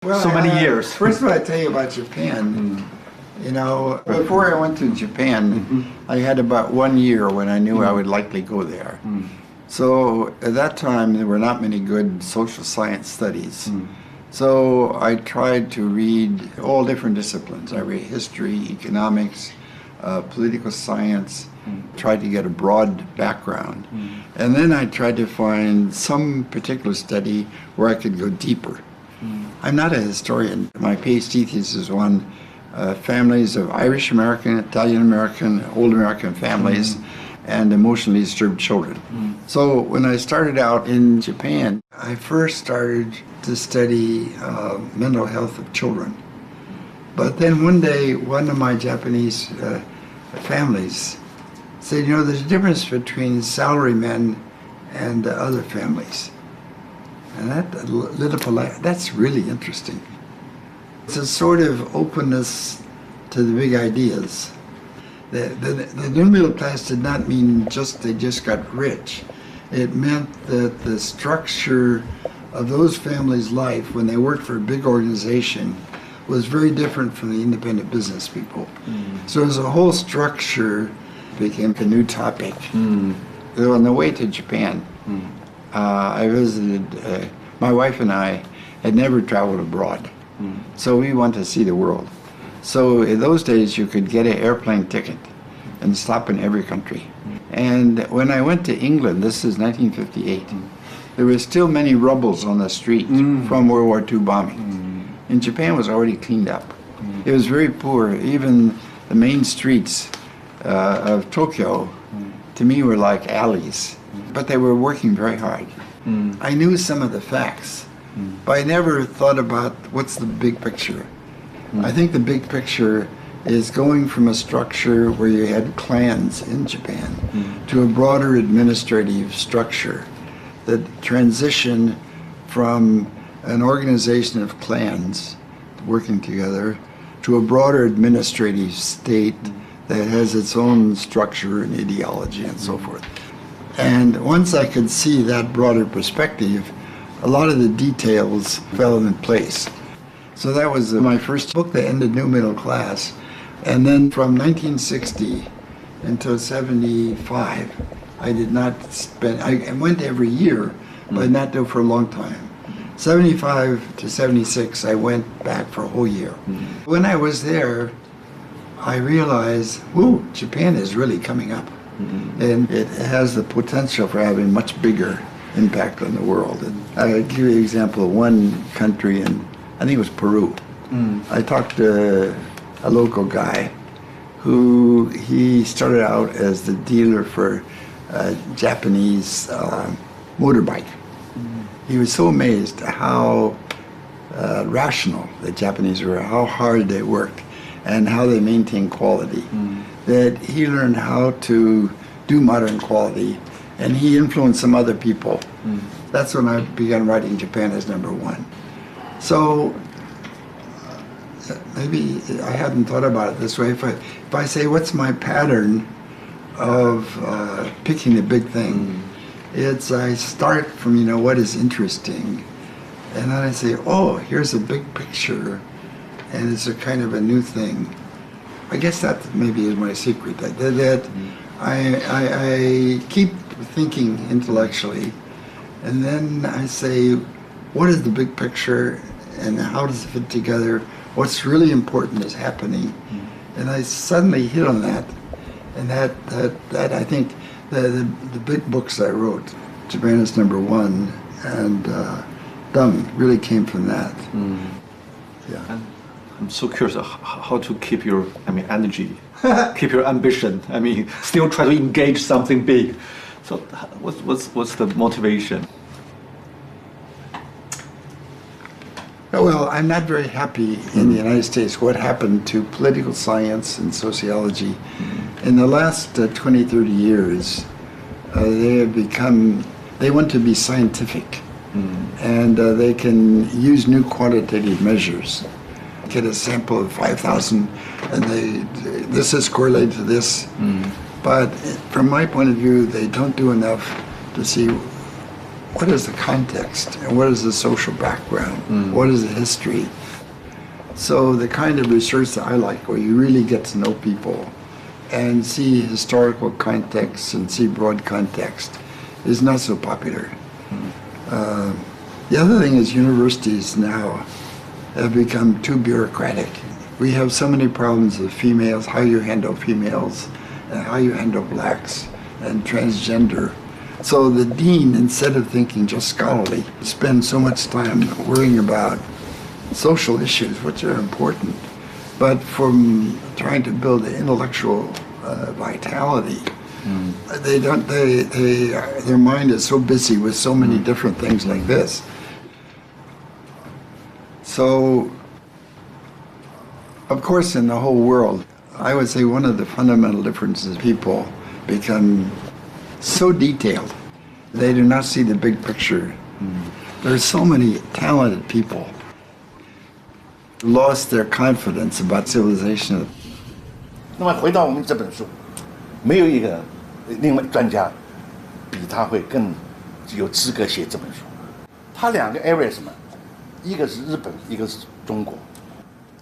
so many years. First of all, I tell you about Japan. You know, before I went to Japan, I had about 1 year when I knew I would likely go there. So at that time, there were not many good social science studies. So I tried to read all different disciplines. I read history, economics, political science, tried to get a broad background. And then I tried to find some particular study where I could go deeper. I'm not a historian. My PhD thesis was on families of Irish American, Italian American, old American families, and emotionally disturbed children. So when I started out in Japan, I first started to study mental health of children. But then one day, one of my Japanese families said, you know, there's a difference between salarymen and other families. And that lit up a light. That's really interesting. It's a sort of openness to the big ideas. The new middle class did not mean they just got rich. It meant that the structure of those families' life when they worked for a big organization was very different from the independent business people. So as a whole structure became a new topic. So on the way to Japan, I visited, my wife and I had never traveled abroad. So we wanted to see the world. So in those days you could get an airplane ticket and stop in every country. And when I went to England, this is 1958, there were still many rubbles on the street from World War II bombing. And Japan was already cleaned up. It was very poor. Even the main streets of Tokyo, to me, were like alleys. But they were working very hard. I knew some of the facts, but I never thought about what's the big picture. I think the big picture is going from a structure where you had clans in Japan to a broader administrative structure that transitioned from an organization of clans working together to a broader administrative state that has its own structure and ideology and so forth. And once I could see that broader perspective, a lot of the details fell in place. So that was my first book that ended New Middle Class. And then from 1960 until 75, I did not spend, I went every year, but not do it for a long time. 75 to 76, I went back for a whole year. When I was there, I realized, whoa, Japan is really coming up. And it has the potential for having much bigger impact on the world. And I'll give you an example of one country, and I think it was Peru. I talked to a local guy who he started out as the dealer for Japanese motorbike. He was so amazed at how rational the Japanese were, how hard they worked, and how they maintained quality, that he learned how to do modern quality, and he influenced some other people. That's when I began writing Japan as #1. So maybe I hadn't thought about it this way. If I say, what's my pattern of picking a big thing? It's I start from, you know, what is interesting, and then I say, oh, here's a big picture, and it's a kind of a new thing. I guess that maybe is my secret, that I keep thinking intellectually, and then I say, what is the big picture, and how does it fit together? What's really important is happening, and I suddenly hit on that, and that I think the big books I wrote, Japan is #1, and Dung really came from that. Yeah. And I'm so curious how to keep your, energy, keep your ambition. Still try to engage something big. So, what's the motivation? Well, I'm not very happy in the United States what happened to political science and sociology. In the last 20, 30 years, they want to be scientific, and they can use new quantitative measures. Get a sample of 5,000, and this is correlated to this. But from my point of view, they don't do enough to see what is the context and what is the social background? What is the history? So the kind of research that I like, where you really get to know people and see historical context and see broad context, is not so popular. The other thing is universities now have become too bureaucratic. We have so many problems with females, how you handle females, and how you handle blacks and transgender. So the dean, instead of thinking just scholarly, spends so much time worrying about social issues, which are important, but from trying to build the intellectual vitality, their mind is so busy with so many different things like this. So, of course, in the whole world, I would say one of the fundamental differences, people become so detailed. They do not see the big picture. There's so many talented people lost their confidence about civilization. 那么回到我们这本书，没有一个另外专家比他会更有资格写这本书。他两个 area 什么？一个是日本，一个是中国。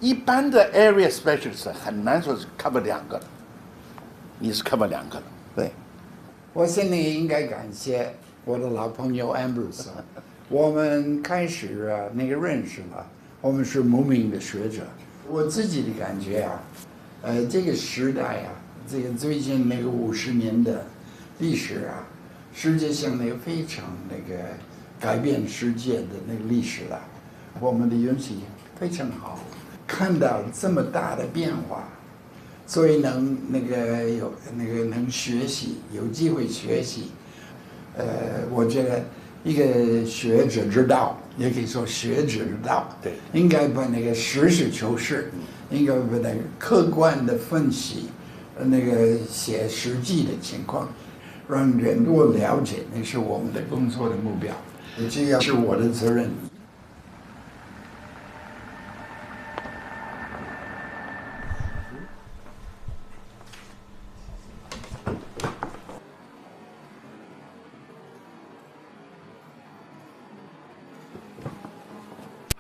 一般的 area specialist 很难说是 cover 两个，你是 cover 两个的，对。我现在应该感谢我的老朋友 Ambrose， 我们开始认识了，我们是无名的学者。我自己的感觉这个时代这个最近50年的历史世界上非常改变世界的历史了。我们的运气非常好，看到这么大的变化，所以能学习，有机会学习。我觉得一个学者之道，也可以说学者之道，对，应该把实事求是，应该把客观的分析，写实际的情况，让人多了解，那是我们的工作的目标，这也是我的责任。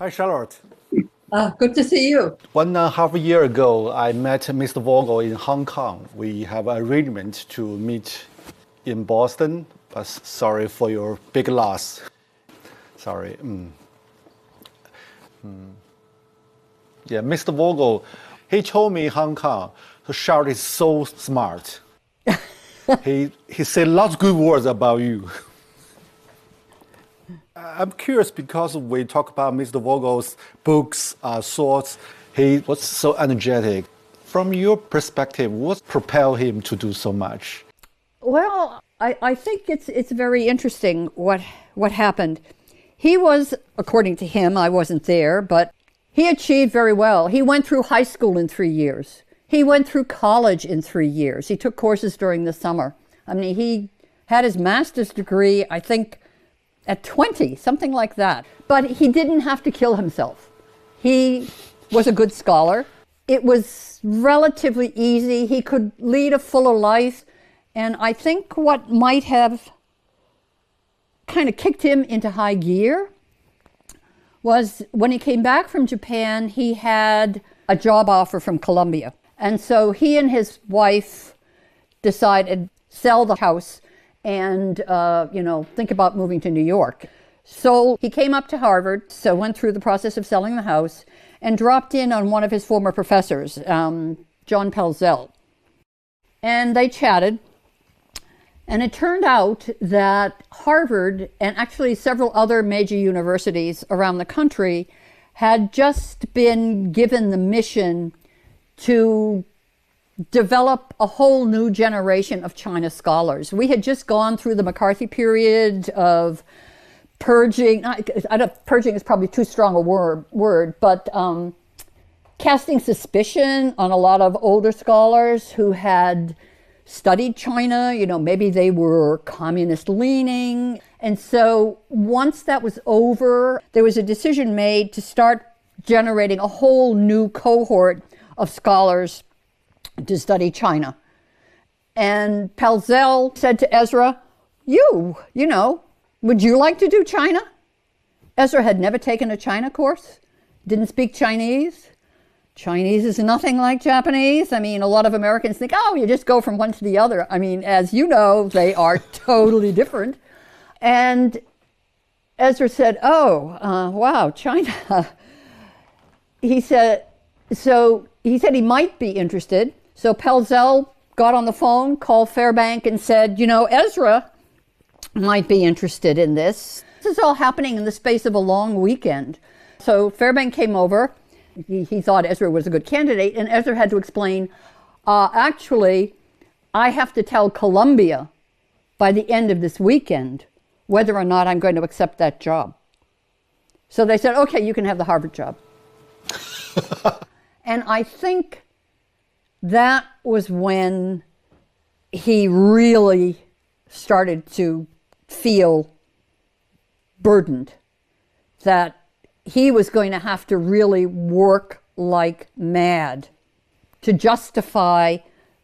Hi, Charlotte. Good to see you. 1.5 years ago, I met Mr. Vogel in Hong Kong. We have an arrangement to meet in Boston, but sorry for your big loss. Sorry. Yeah, Mr. Vogel, he told me Hong Kong, Charlotte is so smart. he said lots of good words about you. I'm curious because we talk about Mr. Vogel's books, thoughts. He was so energetic. From your perspective, what propelled him to do so much? Well, I think it's very interesting what happened. He was, according to him, I wasn't there, but he achieved very well. He went through high school in 3 years. He went through college in 3 years. He took courses during the summer. I mean, he had his master's degree, I think, at 20, something like that. But he didn't have to kill himself. He was a good scholar. It was relatively easy. He could lead a fuller life. And I think what might have kind of kicked him into high gear was when he came back from Japan, he had a job offer from Columbia. And so he and his wife decided sell the house and, think about moving to New York. So he came up to Harvard, so went through the process of selling the house and dropped in on one of his former professors, John Pelzel. And they chatted. And it turned out that Harvard and actually several other major universities around the country had just been given the mission to develop a whole new generation of China scholars. We had just gone through the McCarthy period of purging. Purging is probably too strong a word, but casting suspicion on a lot of older scholars who had studied China. Maybe they were communist leaning. And so once that was over, there was a decision made to start generating a whole new cohort of scholars to study China. And Pelzel said to Ezra, you Would you like to do China? Ezra had never taken a China course, didn't speak Chinese. Chinese is nothing like Japanese. I mean, a lot of Americans think, oh, you just go from one to the other. I mean, as you know, they are totally different. And Ezra said, oh, wow, China. He said he might be interested. So Pelzel got on the phone, called Fairbank and said, you know, Ezra might be interested in this. This is all happening in the space of a long weekend. So Fairbank came over. He thought Ezra was a good candidate, and Ezra had to explain, actually, I have to tell Columbia by the end of this weekend whether or not I'm going to accept that job. So they said, okay, you can have the Harvard job. And I think that was when he really started to feel burdened, that he was going to have to really work like mad to justify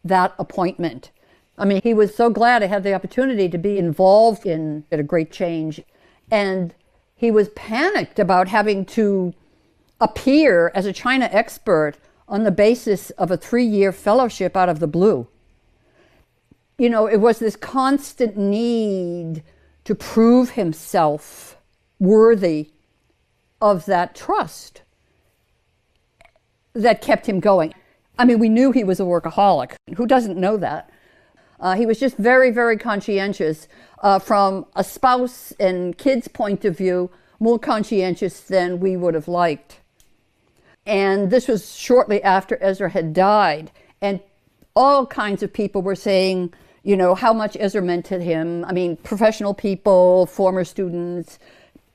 that appointment. I mean, he was so glad to have the opportunity to be involved in a great change. And he was panicked about having to appear as a China expert on the basis of a 3-year fellowship out of the blue. You know, it was this constant need to prove himself worthy of that trust that kept him going. I mean, we knew he was a workaholic. Who doesn't know that? He was just very, very conscientious. From a spouse and kids' point of view, more conscientious than we would have liked. And this was shortly after Ezra had died. And all kinds of people were saying, you know, how much Ezra meant to him. I mean, professional people, former students,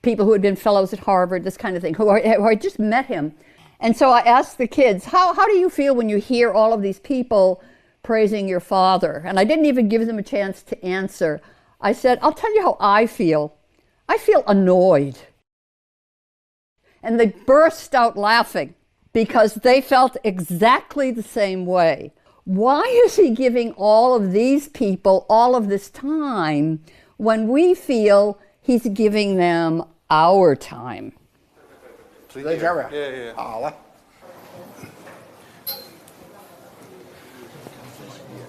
people who had been fellows at Harvard, this kind of thing, who had just met him. And so I asked the kids, how do you feel when you hear all of these people praising your father? And I didn't even give them a chance to answer. I said, I'll tell you how I feel. I feel annoyed. And they burst out laughing because they felt exactly the same way. Why is he giving all of these people all of this time when we feel he's giving them our time? 在这边，好了。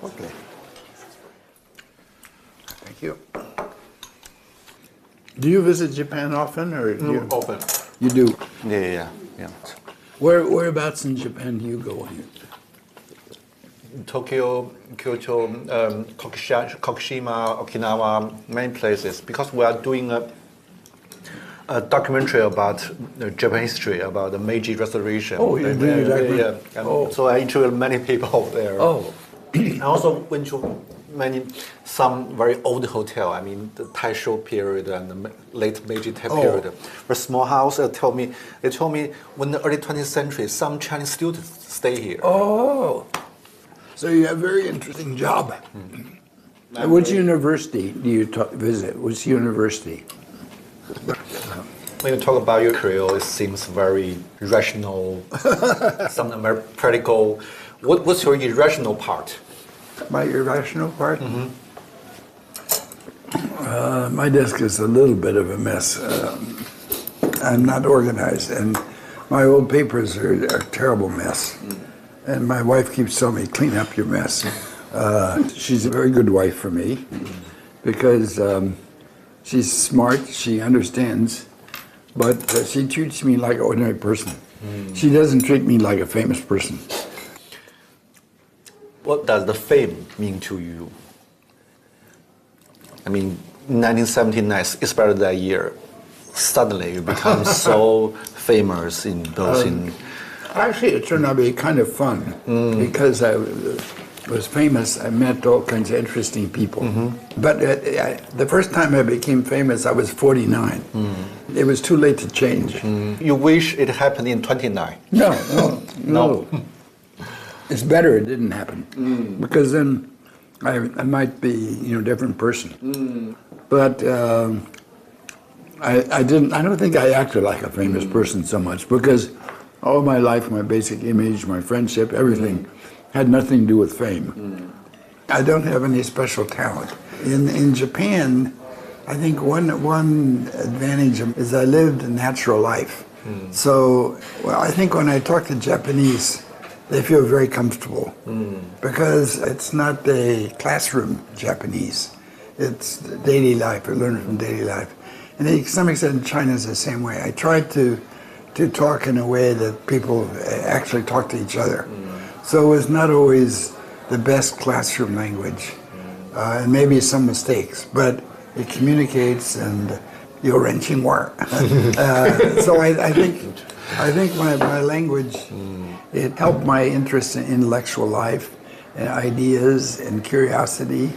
Okay. Thank you. Do you visit Japan often, or do you? Often. You do. Yeah. Whereabouts in Japan do you go? Tokyo, Kyoto, Kokushima, Okinawa, many places, because we are doing a documentary about Japan history, about the Meiji Restoration. Oh, you're doing a documentary? Yeah. So I interviewed many people there. Oh. I also went to some very old hotel. I mean, the Taisho period and the late Meiji period. For a small house, they told me when the early 20th century, some Chinese students stay here. Oh. So you have a very interesting job. Which university do you visit? Which university? When you talk about your career, it seems very rational, something very practical. What's your irrational part? My irrational part? My desk is a little bit of a mess. I'm not organized, and my old papers are a terrible mess. And my wife keeps telling me, clean up your mess. She's a very good wife for me because she's smart, she understands, but she treats me like an ordinary person. She doesn't treat me like a famous person. What does the fame mean to you? I mean, 1979, especially that year, suddenly you become so famous in those Actually, it turned out to be kind of fun because I was famous. I met all kinds of interesting people. But the first time I became famous, I was 49. It was too late to change. You wish it happened in 29? No. It's better it didn't happen because then I might be a different person. But I don't think I acted like a famous person so much because all my life, my basic image, my friendship, everything had nothing to do with fame. I don't have any special talent. In Japan, I think one advantage is I lived a natural life. So I think when I talk to Japanese, they feel very comfortable because it's not a classroom Japanese. It's daily life. I learn from daily life. And to some extent, China is the same way. I try to talk in a way that people actually talk to each other. So it's not always the best classroom language, and maybe some mistakes, but it communicates and有人情味儿. So I think my language, it helped my interest in intellectual life and ideas and curiosity.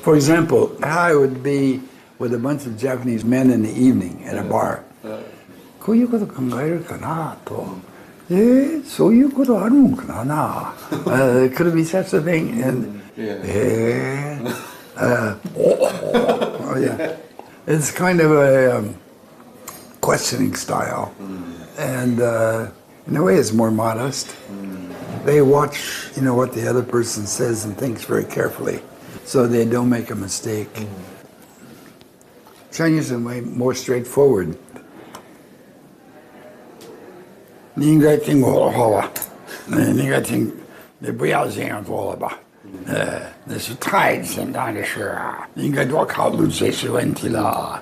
For example, I would be with a bunch of Japanese men in the evening at a bar. こういうこと考えるかなと。そういうことあるんかな。Could it be such a thing? And, oh yeah. It's kind of a questioning style. And in a way it's more modest. They watch, what the other person says and thinks very carefully so they don't make a mistake. Chinese are way more straightforward. 你应该听我的话吧，你应该听，你不要这样做了吧，那是太简单的事啊，你应该多考虑这些问题了，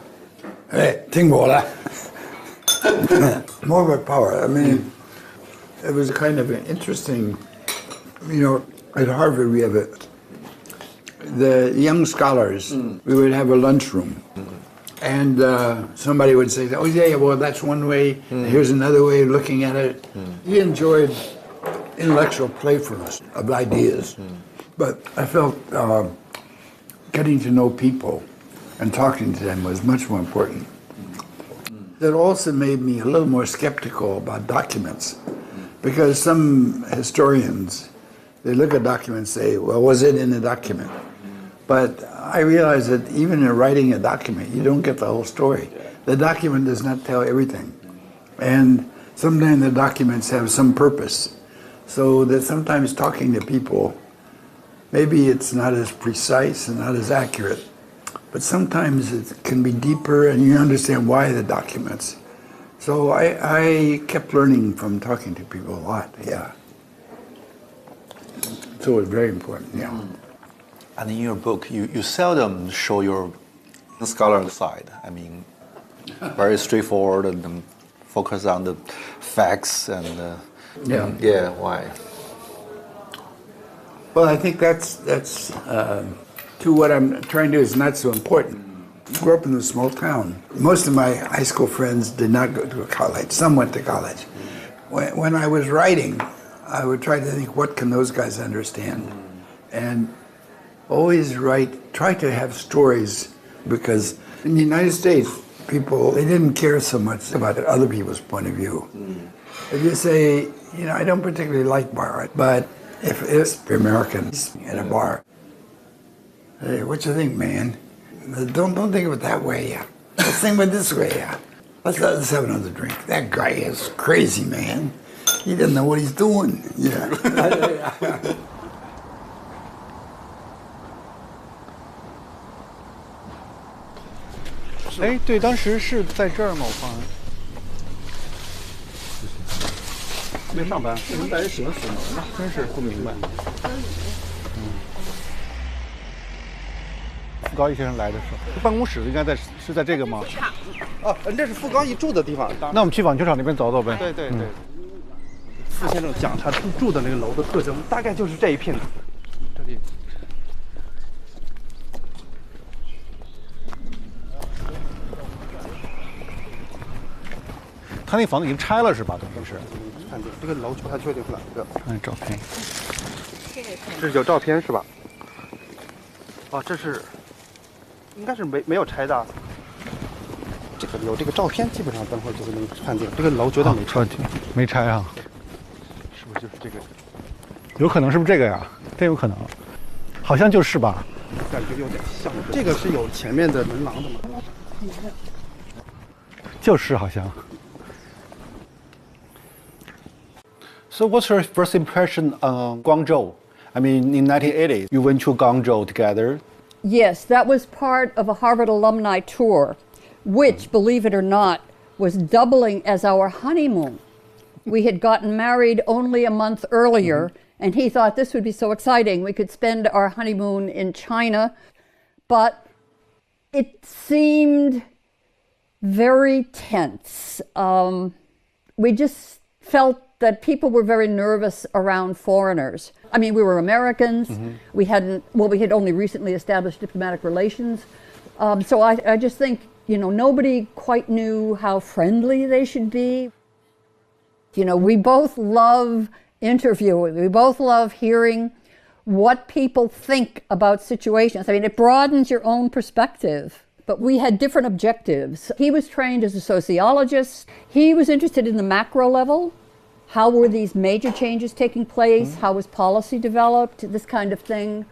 听我的。More of a power. I mean, it was kind of an interesting, at Harvard we have the young scholars, we would have a lunchroom. And somebody would say, oh, yeah, well, that's one way. Here's another way of looking at it. He enjoyed intellectual playfulness of ideas. But I felt getting to know people and talking to them was much more important. That also made me a little more skeptical about documents. Because some historians, they look at documents and say, well, was it in the document? But I realized that even in writing a document, you don't get the whole story. The document does not tell everything. And sometimes the documents have some purpose. So that sometimes talking to people, maybe it's not as precise and not as accurate, but sometimes it can be deeper and you understand why the documents. So I kept learning from talking to people a lot, yeah. So it was very important, yeah. And in your book, you seldom show your scholarly side. I mean, very straightforward and focus on the facts and yeah, why? Well, I think that's to what I'm trying to do is not so important. I grew up in a small town. Most of my high school friends did not go to college. Some went to college. When I was writing, I would try to think, what can those guys understand? And always try to have stories, because in the United States, people, they didn't care so much about other people's point of view. If you say, I don't particularly like bar art, but if it's Americans at a bar, hey, what you think, man? Don't think of it that way, yeah. Let's think of it this way, yeah. Let's have another drink. That guy is crazy, man. He doesn't know what he's doing, yeah. 哎，对，当时是在这儿吗？我放。没上班，为什么带人喜欢锁门呢？真是不明白。傅高义先生来的时候，办公室应该是在这个吗？哦，这是傅高义住的地方。那我们去网球场那边走走呗。对对对。傅先生讲他住的那个楼的特征，大概就是这一片。这里。他那房子已经拆了是吧？等于是。看这个楼不太确定是哪一个。看照片。这是有照片是吧？哦，这是，应该是没有拆的。这个有这个照片，基本上等会儿就能判定这个楼绝对没拆。没拆啊？是不是就是这个？有可能是不是这个呀？真有可能，好像就是吧？感觉有点像。这个是有前面的门廊的吗？就是好像。So what's your first impression on Guangzhou? I mean, in 1980, you went to Guangzhou together. Yes, that was part of a Harvard alumni tour, which, believe it or not, was doubling as our honeymoon. We had gotten married only a month earlier, and he thought this would be so exciting. We could spend our honeymoon in China, but it seemed very tense. We just felt that people were very nervous around foreigners. I mean, we were Americans. We had only recently established diplomatic relations. So I just think, nobody quite knew how friendly they should be. We both love interviewing. We both love hearing what people think about situations. I mean, it broadens your own perspective. But we had different objectives. He was trained as a sociologist. He was interested in the macro level. How were these major changes taking place? How was policy developed? This kind of thing.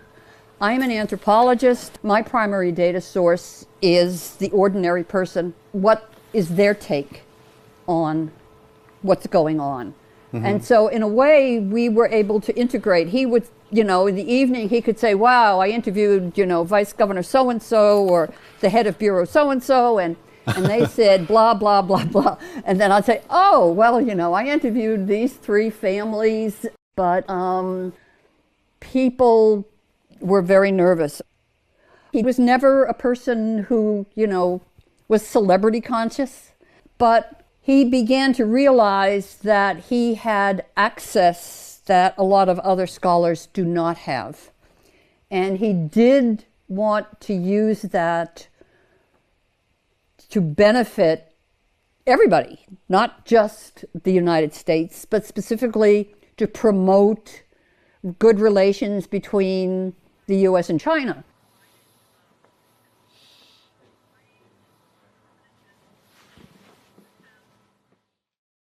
I'm an anthropologist. My primary data source is the ordinary person. What is their take on what's going on? And so in a way, we were able to integrate. He would, in the evening, he could say, wow, I interviewed, Vice Governor so-and-so or the head of Bureau so-and-so, and they said blah, blah, blah, blah. And then I'd say, oh, well, I interviewed these 3 families, but people were very nervous. He was never a person who, was celebrity conscious, but he began to realize that he had access that a lot of other scholars do not have. And he did want to use that to benefit everybody, not just the United States, but specifically to promote good relations between the US and China.